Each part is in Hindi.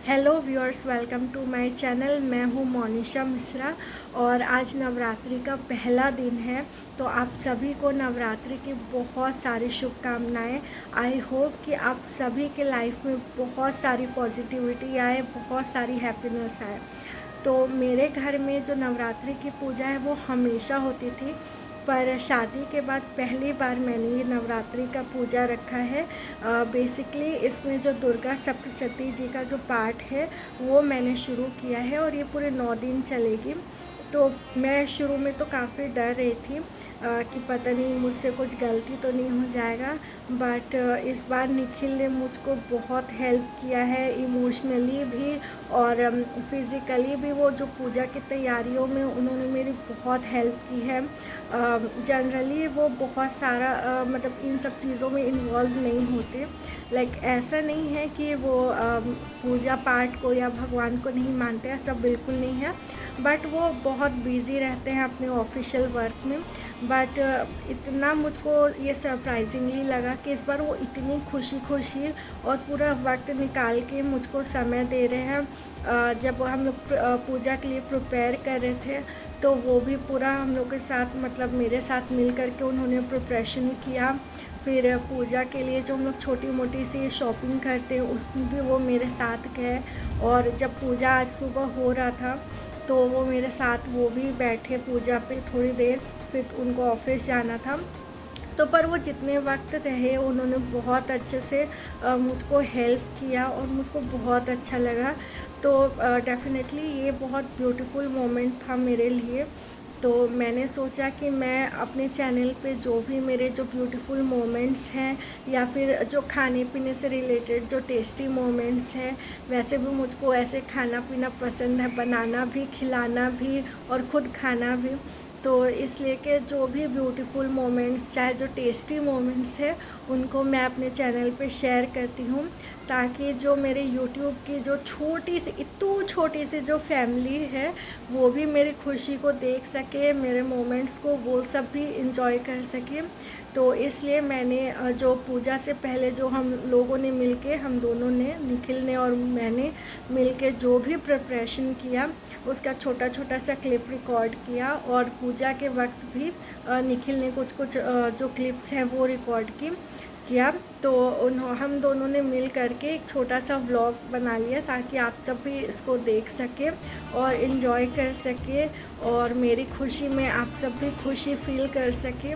Hello viewers, welcome to my channel. मैं हूँ मोनिशा मिश्रा और आज नवरात्रि का पहला दिन है। तो आप सभी को नवरात्रि की बहुत सारी शुभकामनाएं। आई होप कि आप सभी के लाइफ में बहुत सारी पॉजिटिविटी आए, बहुत सारी हैप्पीनेस आए। तो मेरे घर में जो नवरात्रि की पूजा है वो हमेशा होती थी, पर शादी के बाद पहली बार मैंने ये नवरात्रि का पूजा रखा है। बेसिकली इसमें जो दुर्गा सप्तशती जी का जो पाठ है वो मैंने शुरू किया है और ये पूरे 9 दिन चलेगी। तो मैं शुरू में तो काफ़ी डर रही थी कि पता नहीं मुझसे कुछ गलती तो नहीं हो जाएगा, बट इस बार निखिल ने मुझको बहुत हेल्प किया है, इमोशनली भी और फिज़िकली भी। वो जो पूजा की तैयारियों में उन्होंने मेरी बहुत हेल्प की है। जनरली वो बहुत सारा मतलब इन सब चीज़ों में इन्वॉल्व नहीं होते। लाइक ऐसा नहीं है कि वो पूजा पाठ को या भगवान को नहीं मानते, ऐसा बिल्कुल नहीं है, बट वो बहुत बिज़ी रहते हैं अपने ऑफिशियल वर्क में। बट इतना मुझको ये सरप्राइजिंगली लगा कि इस बार वो इतनी खुशी खुशी और पूरा वक्त निकाल के मुझको समय दे रहे हैं। जब हम लोग पूजा के लिए प्रिपेयर कर रहे थे तो वो भी पूरा हम लोग के साथ, मतलब मेरे साथ मिल कर के उन्होंने प्रिपरेशन किया। फिर पूजा के लिए जो हम लोग छोटी मोटी सी शॉपिंग करते हैं उसमें भी वो मेरे साथ गए। और जब पूजा आज सुबह हो रहा था तो वो मेरे साथ वो भी बैठे पूजा पे थोड़ी देर, फिर उनको ऑफिस जाना था। तो पर वो जितने वक्त रहे उन्होंने बहुत अच्छे से मुझको हेल्प किया और मुझको बहुत अच्छा लगा। तो डेफ़िनेटली ये बहुत ब्यूटीफुल मोमेंट था मेरे लिए। तो मैंने सोचा कि मैं अपने चैनल पे जो भी मेरे जो ब्यूटीफुल मोमेंट्स हैं या फिर जो खाने पीने से रिलेटेड जो टेस्टी मोमेंट्स हैं, वैसे भी मुझको ऐसे खाना पीना पसंद है, बनाना भी, खिलाना भी और ख़ुद खाना भी। तो इसलिए कि जो भी ब्यूटीफुल मोमेंट्स, चाहे जो टेस्टी मोमेंट्स हैं, उनको मैं अपने चैनल पे शेयर करती हूँ, ताकि जो मेरे यूट्यूब की जो छोटी सी, इतनी छोटी सी जो फैमिली है वो भी मेरी खुशी को देख सके, मेरे मोमेंट्स को वो सब भी इंजॉय कर सके। तो इसलिए मैंने जो पूजा से पहले जो हम लोगों ने मिलके, हम दोनों ने, निखिल ने और मैंने मिलके जो भी प्रिपरेशन किया उसका छोटा छोटा सा क्लिप रिकॉर्ड किया। और पूजा के वक्त भी निखिल ने कुछ कुछ जो क्लिप्स हैं वो रिकॉर्ड किया। तो हम दोनों ने मिल करके एक छोटा सा व्लॉग बना लिया ताकि आप सब भी इसको देख सकें और इन्जॉय कर सकें और मेरी खुशी में आप सब भी खुशी फील कर सकें।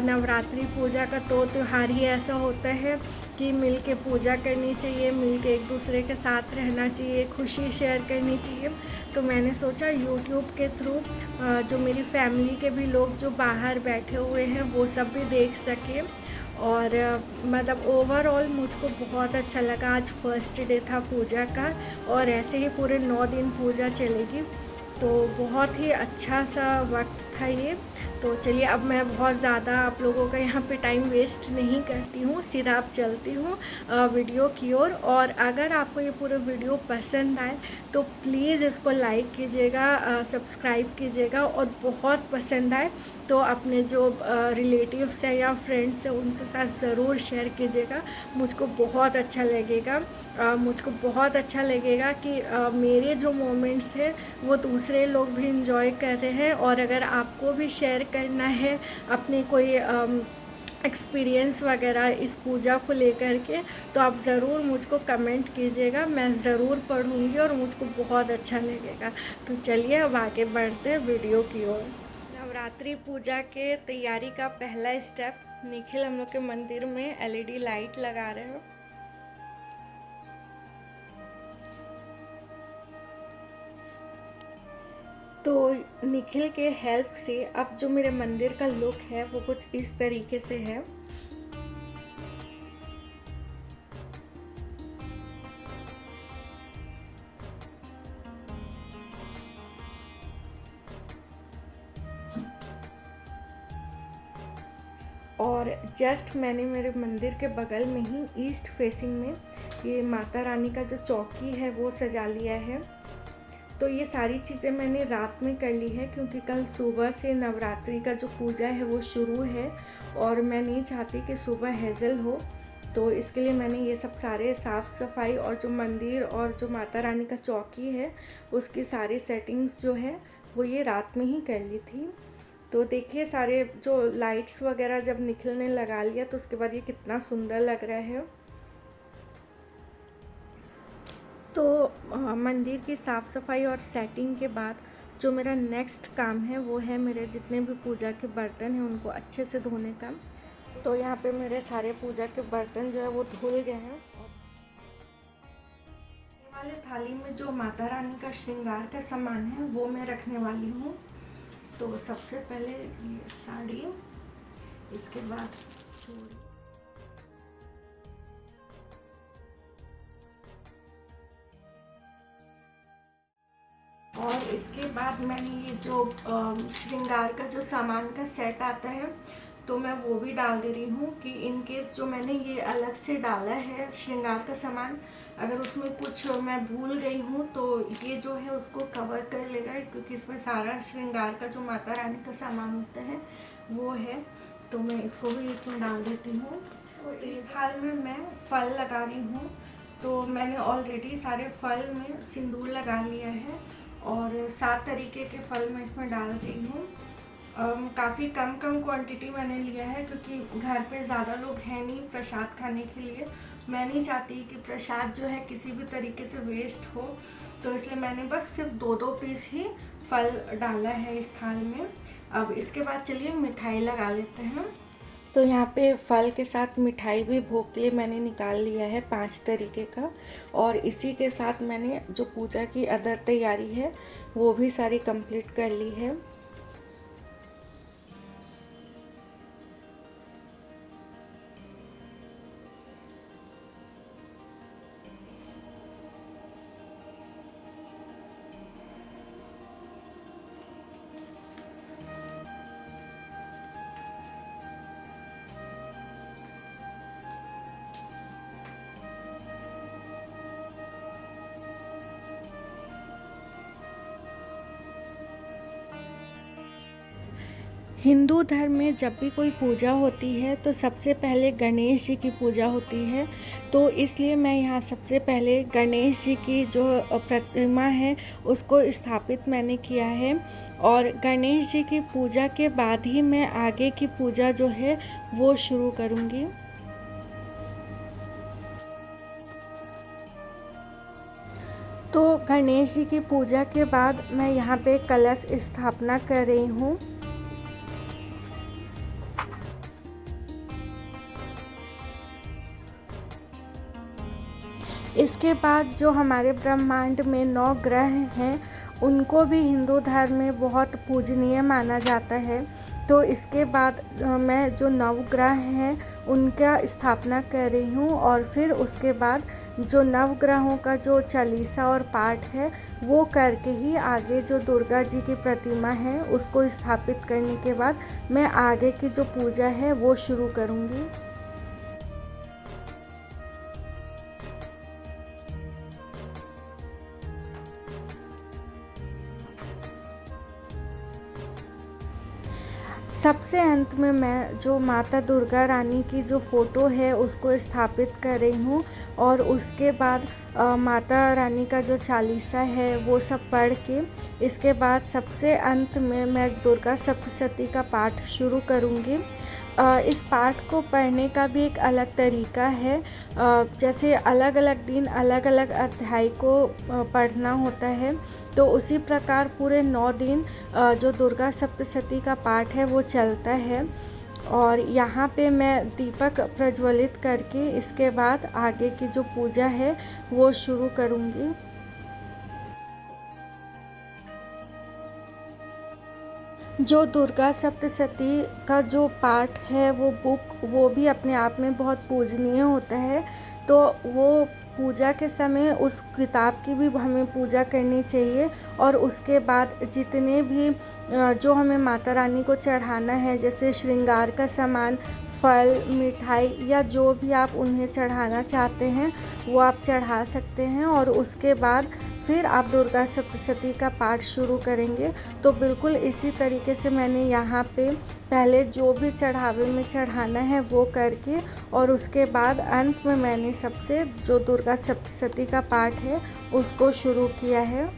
नवरात्रि पूजा का तो त्यौहार ही ऐसा होता है कि मिल के पूजा करनी चाहिए, मिल के एक दूसरे के साथ रहना चाहिए, खुशी शेयर करनी चाहिए। तो मैंने सोचा यूट्यूब के थ्रू जो मेरी फैमिली के भी लोग जो बाहर बैठे हुए हैं वो सब भी देख सकें। और मतलब ओवरऑल मुझको बहुत अच्छा लगा। आज फर्स्ट डे था पूजा का और ऐसे ही पूरे 9 दिन पूजा चलेगी। तो बहुत ही अच्छा सा वक्त था ये। तो चलिए, अब मैं बहुत ज़्यादा आप लोगों का यहाँ पे टाइम वेस्ट नहीं करती हूँ, सीधा अब चलती हूँ वीडियो की ओर। और अगर आपको ये पूरा वीडियो पसंद आए तो प्लीज़ इसको लाइक कीजिएगा, सब्सक्राइब कीजिएगा, और बहुत पसंद आए तो अपने जो रिलेटिव्स हैं या फ्रेंड्स हैं उनके साथ ज़रूर शेयर कीजिएगा। मुझको बहुत अच्छा लगेगा। मुझको बहुत अच्छा लगेगा कि मेरे जो मोमेंट्स हैं वो दूसरे लोग भी इंजॉय कर रहे हैं। और अगर आपको भी शेयर करना है अपने कोई एक्सपीरियंस वगैरह इस पूजा को लेकर के, तो आप ज़रूर मुझको कमेंट कीजिएगा, मैं ज़रूर पढ़ूँगी और मुझको बहुत अच्छा लगेगा। तो चलिए अब आगे बढ़ते हैं वीडियो की ओर। नवरात्रि पूजा के तैयारी का पहला स्टेप, निखिल हम लोग के मंदिर में एलईडी लाइट लगा रहे हो। तो निखिल के हेल्प से अब जो मेरे मंदिर का लुक है वो कुछ इस तरीके से है। और जस्ट मैंने मेरे मंदिर के बगल में ही ईस्ट फेसिंग में ये माता रानी का जो चौकी है वो सजा लिया है। तो ये सारी चीज़ें मैंने रात में कर ली है क्योंकि कल सुबह से नवरात्रि का जो पूजा है वो शुरू है और मैं नहीं चाहती कि सुबह हेज़ल हो। तो इसके लिए मैंने ये सब सारे साफ़ सफाई और जो मंदिर और जो माता रानी का चौकी है उसकी सारी सेटिंग्स जो है वो ये रात में ही कर ली थी। तो देखिए सारे जो लाइट्स वगैरह जब निकलने लगा लिया तो उसके बाद ये कितना सुंदर लग रहा है। तो मंदिर की साफ़ सफाई और सेटिंग के बाद जो मेरा नेक्स्ट काम है वो है मेरे जितने भी पूजा के बर्तन हैं उनको अच्छे से धोने का। तो यहाँ पे मेरे सारे पूजा के बर्तन जो है वो धुल गए हैं। ये वाले थाली में जो माता रानी का श्रृंगार का सामान है वो मैं रखने वाली हूँ। तो सबसे पहले ये साड़ी, इसके बाद चूड़ी, और इसके बाद मैंने ये जो श्रृंगार का जो सामान का सेट आता है तो मैं वो भी डाल दे रही हूँ कि इन केस जो मैंने ये अलग से डाला है श्रृंगार का सामान, अगर उसमें कुछ मैं भूल गई हूँ तो ये जो है उसको कवर कर लेगा, क्योंकि इसमें सारा श्रृंगार का जो माता रानी का सामान होता है वो है। तो मैं इसको भी इसमें डाल देती हूँ। तो इस थाल में मैं फल लगा रही हूँ। तो मैंने ऑलरेडी सारे फल में सिंदूर लगा लिया है और 7 तरीके के फल मैं इसमें डाल रही हूँ। काफ़ी कम क्वांटिटी मैंने लिया है क्योंकि घर पे ज़्यादा लोग हैं नहीं प्रसाद खाने के लिए। मैं नहीं चाहती कि प्रसाद जो है किसी भी तरीके से वेस्ट हो, तो इसलिए मैंने बस सिर्फ 2 पीस ही फल डाला है इस थाल में। अब इसके बाद चलिए मिठाई लगा लेते हैं। तो यहाँ पे फल के साथ मिठाई भी भोग के लिए मैंने निकाल लिया है 5 तरीके का, और इसी के साथ मैंने जो पूजा की अदर तैयारी है वो भी सारी कंप्लीट कर ली है। हिंदू धर्म में जब भी कोई पूजा होती है तो सबसे पहले गणेश जी की पूजा होती है। तो इसलिए मैं यहाँ सबसे पहले गणेश जी की जो प्रतिमा है उसको स्थापित मैंने किया है, और गणेश जी की पूजा के बाद ही मैं आगे की पूजा जो है वो शुरू करूँगी। तो गणेश जी की पूजा के बाद मैं यहाँ पे कलश स्थापना कर रही हूँ। इसके बाद जो हमारे ब्रह्मांड में 9 ग्रह हैं उनको भी हिंदू धर्म में बहुत पूजनीय माना जाता है। तो इसके बाद मैं जो नवग्रह हैं उनका स्थापना कर रही हूँ, और फिर उसके बाद जो नवग्रहों का जो चालीसा और पाठ है वो करके ही आगे जो दुर्गा जी की प्रतिमा है उसको स्थापित करने के बाद मैं आगे की जो पूजा है वो शुरू करूँगी। सबसे अंत में मैं जो माता दुर्गा रानी की जो फ़ोटो है उसको स्थापित कर रही हूँ, और उसके बाद माता रानी का जो चालीसा है वो सब पढ़ के इसके बाद सबसे अंत में मैं दुर्गा सप्तशती का पाठ शुरू करूँगी। इस पाठ को पढ़ने का भी एक अलग तरीका है। जैसे अलग अलग दिन अलग अलग अध्याय को पढ़ना होता है, तो उसी प्रकार पूरे 9 दिन जो दुर्गा सप्तशती का पाठ है वो चलता है। और यहाँ पे मैं दीपक प्रज्वलित करके इसके बाद आगे की जो पूजा है वो शुरू करूँगी। जो दुर्गा सप्तशती का जो पाठ है वो भी अपने आप में बहुत पूजनीय होता है। तो वो पूजा के समय उस किताब की भी हमें पूजा करनी चाहिए, और उसके बाद जितने भी जो हमें माता रानी को चढ़ाना है जैसे श्रृंगार का सामान, फल, मिठाई या जो भी आप उन्हें चढ़ाना चाहते हैं वो आप चढ़ा सकते हैं। और उसके बाद फिर आप दुर्गा सप्तशती का पाठ शुरू करेंगे। तो बिल्कुल इसी तरीके से मैंने यहाँ पे पहले जो भी चढ़ावे में चढ़ाना है वो करके, और उसके बाद अंत में मैंने सबसे जो दुर्गा सप्तशती का पाठ है उसको शुरू किया है।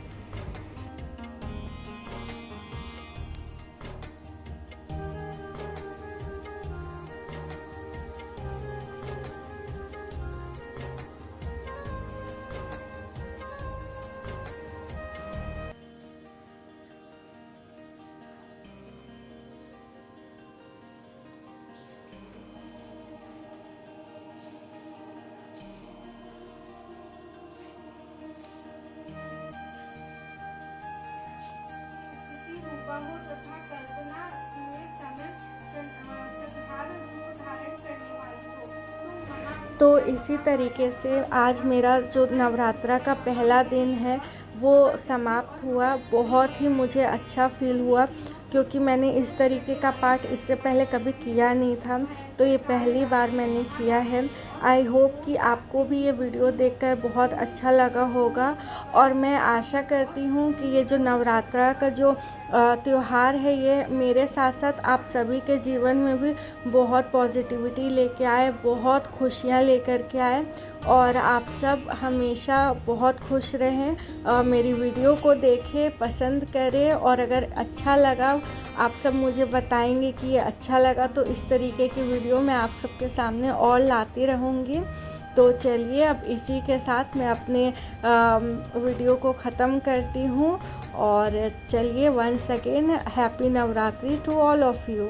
बहु तथा कल्पना में समय साधारण रूप धारण करने वाली हो। तो इसी तरीके से आज मेरा जो नवरात्रा का पहला दिन है वो समाप्त हुआ। बहुत ही मुझे अच्छा फील हुआ, क्योंकि मैंने इस तरीके का पाठ इससे पहले कभी किया नहीं था, तो ये पहली बार मैंने किया है। आई होप कि आपको भी ये वीडियो देखकर बहुत अच्छा लगा होगा, और मैं आशा करती हूँ कि ये जो नवरात्रा का जो त्यौहार है ये मेरे साथ साथ आप सभी के जीवन में भी बहुत पॉजिटिविटी लेके आए, बहुत खुशियाँ लेकर के आए, और आप सब हमेशा बहुत खुश रहें। मेरी वीडियो को देखें, पसंद करें, और अगर अच्छा लगा आप सब मुझे बताएंगे कि ये अच्छा लगा, तो इस तरीके की वीडियो मैं आप सबके सामने और लाती रहूँगी। तो चलिए अब इसी के साथ मैं अपने वीडियो को ख़त्म करती हूँ, और चलिए once again happy Navratri to all of you.